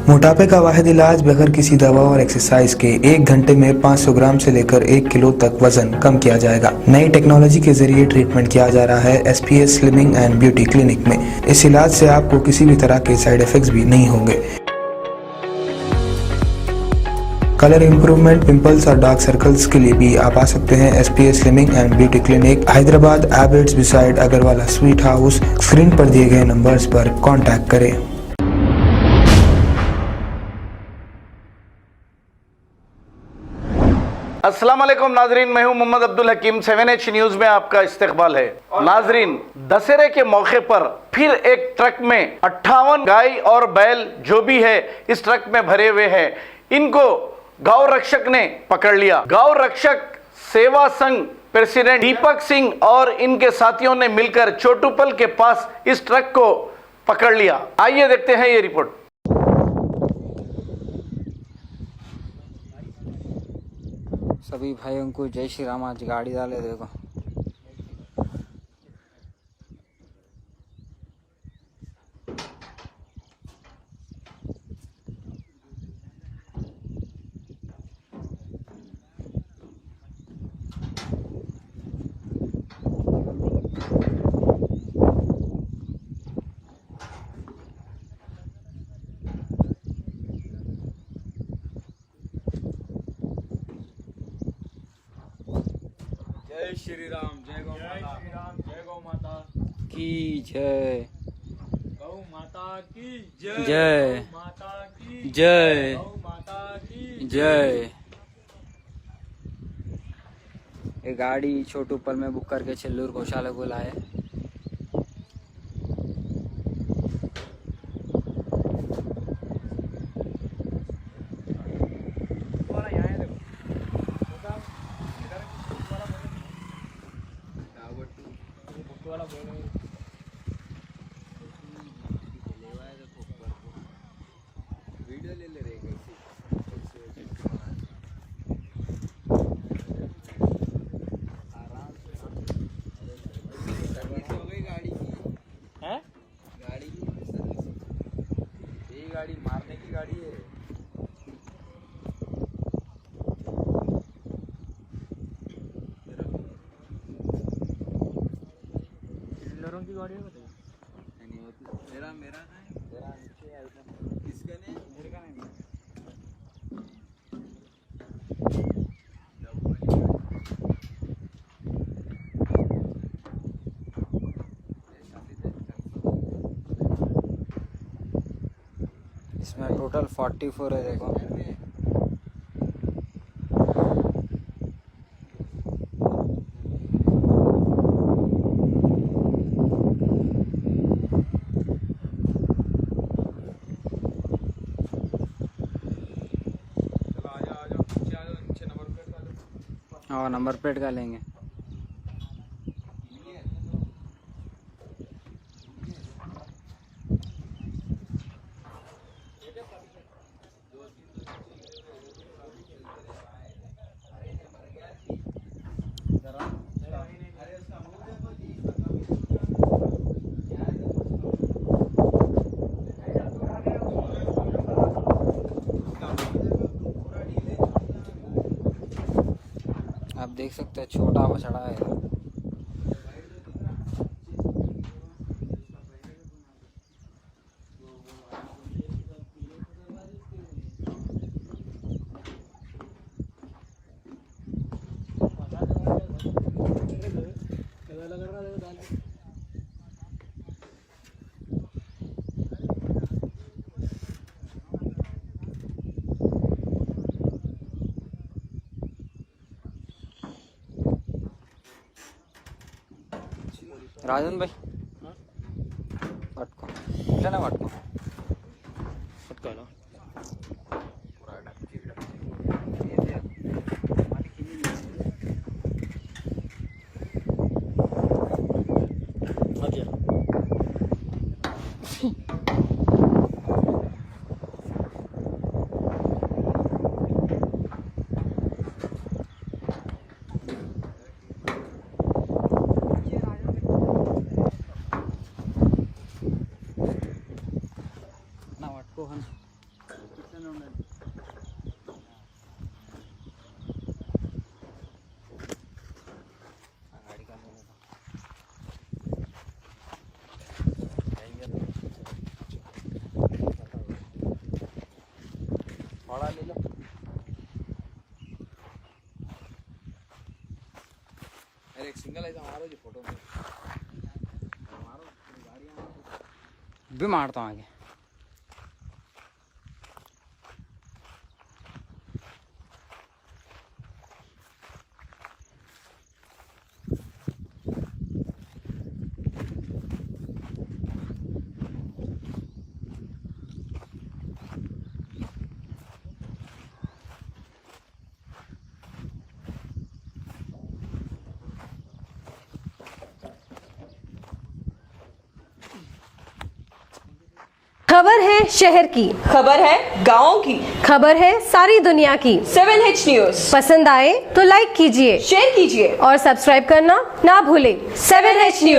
मोटापे का वाहिद इलाज बगैर किसी दवा और एक्सरसाइज के 1 घंटे में 500 ग्राम से लेकर 1 किलो तक वजन कम किया जाएगा। नई टेक्नोलॉजी के जरिए ट्रीटमेंट किया जा रहा है SPS slimming and beauty clinic में। इस इलाज से आपको किसी भी तरह के साइड इफेक्ट्स भी नहीं होंगे। कलर इंप्रूवमेंट, पिंपल्स और डार्क सर्कल्स के लिए भी आप आ सकते हैं SPS slimming and beauty clinic, Hyderabad, Abids beside Agarwala sweet house. Screen पर दिए गए नंबर्स पर कॉन्टैक्ट करें। अस्सलाम वालेकुम नाजरीन, मैं हूं मोहम्मद अब्दुल हकीम। 7H न्यूज में आपका इस्तकबाल है। नाजरीन, दशहरे के मौके पर फिर एक ट्रक में 58 गाय और बैल जो भी है इस ट्रक में भरे हुए हैं, इनको गौ रक्षक ने पकड़ लिया। गौ रक्षक सेवा संघ प्रेसिडेंट दीपक सिंह और इनके साथियों ने मिलकर चोटूपल के पास इस ट्रक को पकड़ लिया। आइए देखते हैं ये रिपोर्ट। सभी भाइयों को जय श्री राम। आज गाड़ी डाले देखो। जय श्री राम, जय गौ माता, जय गौ माता की जय, गौ माता की जय, जय गौ माता की जय, गौ माता की जय। ये गाड़ी छोटूपल में बुक करके छेल्लूर गौशाला को लाए। वीडियो ले रहे गाड़ी की है, गाड़ी की सर्विस। ये गाड़ी मारने की गाड़ी है। की गाड़ी है, बताइए। मेरा मेरा है, तेरा नीचे है, किसका नहीं, मेरे का नहीं। इसमें टोटल 44 है देखो। और नंबर प्लेट का लेंगे। आप देख सकते हैं छोटा बछड़ा है। राजन भाई पटको ना पटको पटका ना। ना पटको हम गाड़ी का ले लेता थोड़ा ले लो। अरे एक सिंगल ऐसा मारो जो फोटो में मारो गाड़ियाँ मारो। भी मारता हूँ आगे। खबर है शहर की, खबर है गाँव की, खबर है सारी दुनिया की। 7H न्यूज पसंद आए तो लाइक कीजिए, शेयर कीजिए और सब्सक्राइब करना ना भूलें। 7H news.